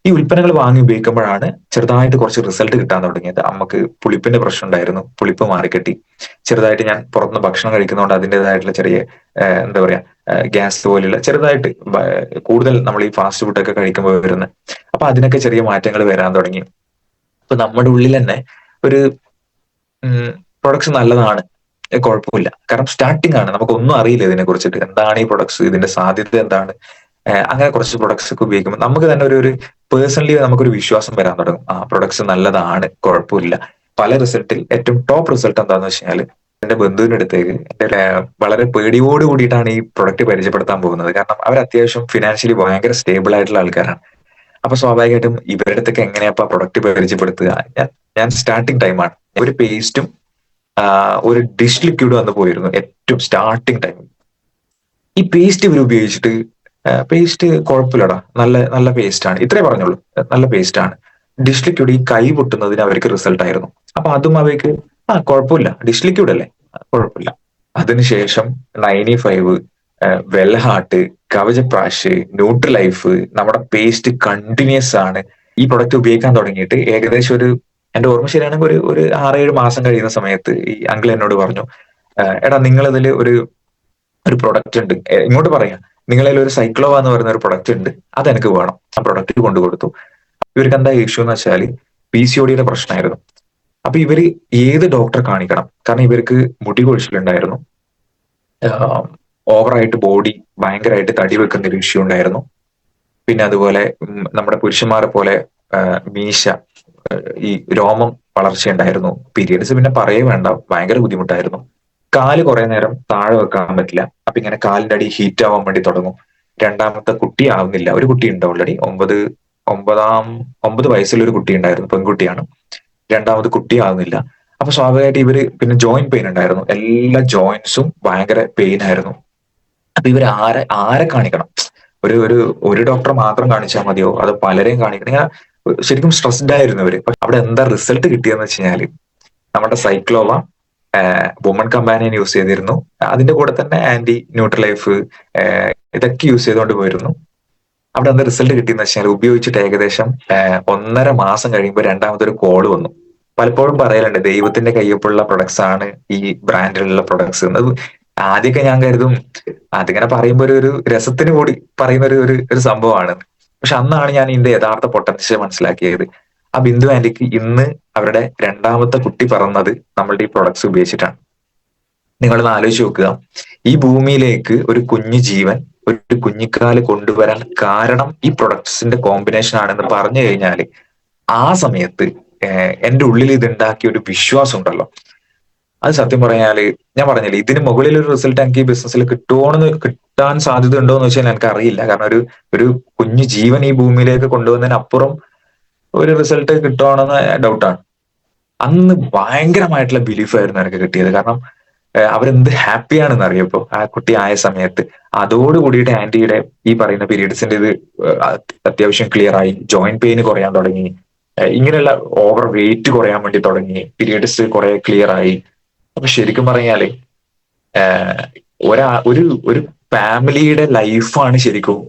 ഈ ഉൽപ്പന്നങ്ങൾ വാങ്ങി ഉപയോഗിക്കുമ്പോഴാണ് ചെറുതായിട്ട് കുറച്ച് റിസൾട്ട് കിട്ടാൻ തുടങ്ങിയത്. അമ്മക്ക് പുളിപ്പിന്റെ പ്രശ്നം ഉണ്ടായിരുന്നു. പുളിപ്പ് മാറിക്കിട്ടി. ചെറുതായിട്ട് ഞാൻ പുറത്തുനിന്ന് ഭക്ഷണം കഴിക്കുന്നതുകൊണ്ട് അതിന്റേതായിട്ടുള്ള ചെറിയ എന്താ പറയാ ഗ്യാസ് പോലുള്ള ചെറുതായിട്ട് കൂടുതൽ നമ്മൾ ഈ ഫാസ്റ്റ് ഫുഡൊക്കെ കഴിക്കുമ്പോൾ വരുന്ന അപ്പൊ അതിനൊക്കെ ചെറിയ മാറ്റങ്ങൾ വരാൻ തുടങ്ങി. അപ്പൊ നമ്മുടെ ഉള്ളിൽ തന്നെ ഒരു പ്രൊഡക്ട്സ് നല്ലതാണ്, കുഴപ്പമില്ല. കാരണം സ്റ്റാർട്ടിംഗ് ആണ്, നമുക്കൊന്നും അറിയില്ല ഇതിനെ കുറിച്ചിട്ട്. എന്താണ് ഈ പ്രൊഡക്ട്സ്, ഇതിന്റെ സാധ്യത എന്താണ്, അങ്ങനെ കുറച്ച് പ്രൊഡക്ട്സ് ഒക്കെ ഉപയോഗിക്കുമ്പോൾ നമുക്ക് തന്നെ ഒരു പേഴ്സണലി നമുക്കൊരു വിശ്വാസം വരാൻ തുടങ്ങും. ആ പ്രൊഡക്ട്സ് നല്ലതാണ്, കുഴപ്പമില്ല. പല റിസൾട്ടിൽ ഏറ്റവും ടോപ്പ് റിസൾട്ട് എന്താന്ന് വെച്ചാൽ എന്റെ ബന്ധുവിന്റെ അടുത്തേക്ക് എന്റെ വളരെ പേടിയോട് കൂടിയിട്ടാണ് ഈ പ്രൊഡക്റ്റ് പരിചയപ്പെടുത്താൻ പോകുന്നത്. കാരണം അവർ അത്യാവശ്യം ഫിനാൻഷ്യലി ഭയങ്കര സ്റ്റേബിൾ ആയിട്ടുള്ള ആൾക്കാരാണ്. അപ്പൊ സ്വാഭാവികമായിട്ടും ഇവരുടെ അടുത്തൊക്കെ എങ്ങനെയാ പ്രൊഡക്റ്റ് പരിചയപ്പെടുത്തുക? ഞാൻ സ്റ്റാർട്ടിങ് ടൈമാണ്. ഒരു പേസ്റ്റും ഒരു ഡിഷ് ലിക്വിഡ് വന്നു പോയിരുന്നു ഏറ്റവും സ്റ്റാർട്ടിങ് ടൈമിൽ. ഈ പേസ്റ്റ് ഇവർ ഉപയോഗിച്ചിട്ട് പേസ്റ്റ് കുഴപ്പമില്ലടാ, നല്ല നല്ല പേസ്റ്റ് ആണ്, ഇത്രേ പറഞ്ഞുള്ളൂ, നല്ല പേസ്റ്റ് ആണ്. ഡിഷ് ലിക്വിഡ് ഈ കൈ പൊട്ടുന്നതിന് അവർക്ക് റിസൾട്ട് ആയിരുന്നു. അപ്പൊ അതും അവർക്ക് കുഴപ്പമില്ല, ഡിഷ് ലിക്വിഡ് അല്ലേ, കുഴപ്പമില്ല. അതിനുശേഷം 95, വെൽഹാർട്ട്, കവചപ്രാഷ്, ന്യൂട്രിലൈഫ്, നമ്മുടെ പേസ്റ്റ് കണ്ടിന്യൂസ് ആണ്. ഈ പ്രൊഡക്റ്റ് ഉപയോഗിക്കാൻ തുടങ്ങിയിട്ട് ഏകദേശം എന്റെ ഓർമ്മ ശരിയാണെങ്കിൽ ഒരു 6-7 മാസം കഴിയുന്ന സമയത്ത് ഈ അങ്കിൾ എന്നോട് പറഞ്ഞു, എടാ നിങ്ങൾ ഇതിൽ ഒരു പ്രൊഡക്റ്റ് ഉണ്ട്, ഇങ്ങോട്ട് പറയാം, നിങ്ങളിൽ ഒരു സൈക്ലോവ എന്ന് പറയുന്ന ഒരു പ്രൊഡക്റ്റ് ഉണ്ട്, അതെനിക്ക് വേണം. ആ പ്രൊഡക്റ്റ് കൊണ്ടു കൊടുത്തു. ഇവർക്ക് എന്താ ഇഷ്യൂ എന്ന് വെച്ചാൽ PCOD പ്രശ്നമായിരുന്നു. അപ്പൊ ഇവര് ഏത് ഡോക്ടറെ കാണിക്കണം? കാരണം ഇവർക്ക് മുടി കൊഴിച്ചിലുണ്ടായിരുന്നു, ഓവറായിട്ട് ബോഡി ഭയങ്കരമായിട്ട് തടി വെക്കുന്ന ഒരു ഇഷ്യൂ ഉണ്ടായിരുന്നു. പിന്നെ അതുപോലെ നമ്മുടെ പുരുഷന്മാരെ പോലെ മീശ, ഈ രോമം വളർച്ചയുണ്ടായിരുന്നു. പീരിയഡ്സ് പിന്നെ പറയേ വേണ്ട, ഭയങ്കര ബുദ്ധിമുട്ടായിരുന്നു. കാല് കുറെ നേരം താഴെ വെക്കാൻ പറ്റില്ല. അപ്പൊ ഇങ്ങനെ കാലിന്റെ അടി ഹീറ്റ് ആവാൻ വേണ്ടി തുടങ്ങും. രണ്ടാമത്തെ കുട്ടി ആവുന്നില്ല. ഒരു കുട്ടി ഉണ്ട് ഓൾറെഡി, 9 വയസ്സുള്ള ഒരു കുട്ടി ഉണ്ടായിരുന്നു, പെൺകുട്ടിയാണ്. രണ്ടാമത് കുട്ടി ആവുന്നില്ല. അപ്പൊ സ്വാഭാവികമായിട്ട് ഇവര് പിന്നെ ജോയിന്റ് പെയിൻ ഉണ്ടായിരുന്നു, എല്ലാ ജോയിന്റ്സും ഭയങ്കര പെയിൻ ആയിരുന്നു. അപ്പൊ ഇവർ ആരെ കാണിക്കണം? ഒരു ഡോക്ടറെ മാത്രം കാണിച്ചാൽ മതിയോ, അത് പലരെയും കാണിക്കണം? ഇങ്ങനെ ശരിക്കും സ്ട്രെസ്ഡ് ആയിരുന്നു ഇവര്. അവിടെ എന്താ റിസൾട്ട് കിട്ടിയെന്ന് വെച്ച് കഴിഞ്ഞാല് നമ്മുടെ സൈക്ലോവ വുമൺ കമ്പാനിയൻ യൂസ് ചെയ്തിരുന്നു. അതിന്റെ കൂടെ തന്നെ ആന്റി ന്യൂട്രിലൈഫ് ഇതൊക്കെ യൂസ് ചെയ്തുകൊണ്ട് പോയിരുന്നു. അവിടെ എന്താ റിസൾട്ട് കിട്ടിയെന്ന് വെച്ചാൽ ഉപയോഗിച്ചിട്ട് ഏകദേശം 1.5 മാസം കഴിയുമ്പോൾ രണ്ടാമതൊരു കോള് വന്നു. പലപ്പോഴും പറയലുണ്ട് ദൈവത്തിന്റെ കയ്യൊപ്പുള്ള പ്രൊഡക്ട്സ് ആണ് ഈ ബ്രാൻഡിലുള്ള പ്രൊഡക്ട്സ് എന്നത്. ആദ്യമൊക്കെ ഞാൻ കരുതും അതിങ്ങനെ പറയുമ്പോൾ ഒരു രസത്തിന് കൂടി പറയുന്ന ഒരു സംഭവമാണ്. പക്ഷെ അന്നാണ് ഞാൻ ഇതിന്റെ യഥാർത്ഥ പൊട്ടൻഷ്യൽ മനസ്സിലാക്കിയത്. ആ ബിന്ദു ആന്റിക്ക് ഇന്ന് അവരുടെ രണ്ടാമത്തെ കുട്ടി പിറന്നത് നമ്മളുടെ ഈ പ്രൊഡക്ട്സ് ഉപയോഗിച്ചിട്ടാണ്. നിങ്ങളൊന്ന് ആലോചിച്ച് നോക്കുക, ഈ ഭൂമിയിലേക്ക് ഒരു കുഞ്ഞു ജീവൻ, ഒരു കുഞ്ഞിക്കാല് കൊണ്ടുവരാൻ കാരണം ഈ പ്രൊഡക്ട്സിന്റെ കോമ്പിനേഷൻ ആണെന്ന് പറഞ്ഞു കഴിഞ്ഞാൽ ആ സമയത്ത് എന്റെ ഉള്ളിൽ ഇത് ഉണ്ടാക്കിയ ഒരു വിശ്വാസം ഉണ്ടല്ലോ, അത് സത്യം പറഞ്ഞാല് ഞാൻ പറഞ്ഞില്ലേ, ഇതിന് മുകളിൽ ഒരു റിസൾട്ട് എനിക്ക് ഈ ബിസിനസ്സിൽ കിട്ടാൻ സാധ്യത ഉണ്ടോ എന്ന് വെച്ചാൽ എനിക്ക് അറിയില്ല. കാരണം ഒരു കുഞ്ഞു ജീവൻ ഈ ഭൂമിയിലേക്ക് കൊണ്ടുവന്നതിനപ്പുറം ഒരു റിസൾട്ട് കിട്ടുവാണെന്ന് ഡൗട്ടാണ്. അന്ന് ഭയങ്കരമായിട്ടുള്ള ബിലീഫായിരുന്നു എനിക്ക് കിട്ടിയത്. കാരണം അവരെന്ത് ഹാപ്പിയാണെന്ന് അറിയപ്പോ ആ കുട്ടി ആയ സമയത്ത്. അതോട് കൂടിയിട്ട് ആന്റിയുടെ ഈ പറയുന്ന പീരീഡ്സിന്റെ ഇത് അത്യാവശ്യം ക്ലിയർ ആയി, ജോയിന്റ് പെയിൻ കുറയാൻ തുടങ്ങി, ഇങ്ങനെയുള്ള ഓവർ വെയിറ്റ് കുറയാൻ വേണ്ടി തുടങ്ങി, പീരീഡ്സ് കുറെ ക്ലിയർ ആയി. അപ്പൊ ശരിക്കും പറഞ്ഞാല് ഒരു ഫാമിലിയുടെ ലൈഫാണ് ശരിക്കും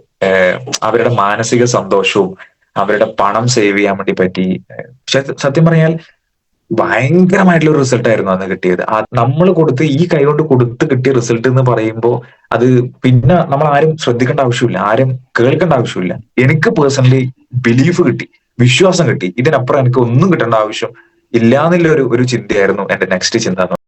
അവരുടെ മാനസിക സന്തോഷവും അവരുടെ പണം സേവ് ചെയ്യാൻ വേണ്ടി പറ്റി. സത്യം പറഞ്ഞാൽ ഭയങ്കരമായിട്ടുള്ള ഒരു റിസൾട്ട് ആയിരുന്നു അന്ന് കിട്ടിയത്. നമ്മൾ ഈ കൈ കൊണ്ട് കൊടുത്ത് കിട്ടിയ റിസൾട്ട് എന്ന് പറയുമ്പോൾ അത് പിന്നെ നമ്മൾ ആരും ശ്രദ്ധിക്കേണ്ട ആവശ്യമില്ല, ആരും കേൾക്കേണ്ട ആവശ്യമില്ല. എനിക്ക് പേഴ്സണലി ബിലീഫ് കിട്ടി, വിശ്വാസം കിട്ടി. ഇതിനപ്പുറം എനിക്ക് ഒന്നും കിട്ടേണ്ട ആവശ്യം ഇല്ലാന്നുള്ള ഒരു ചിന്തയായിരുന്നു എന്റെ നെക്സ്റ്റ് ചിന്ത.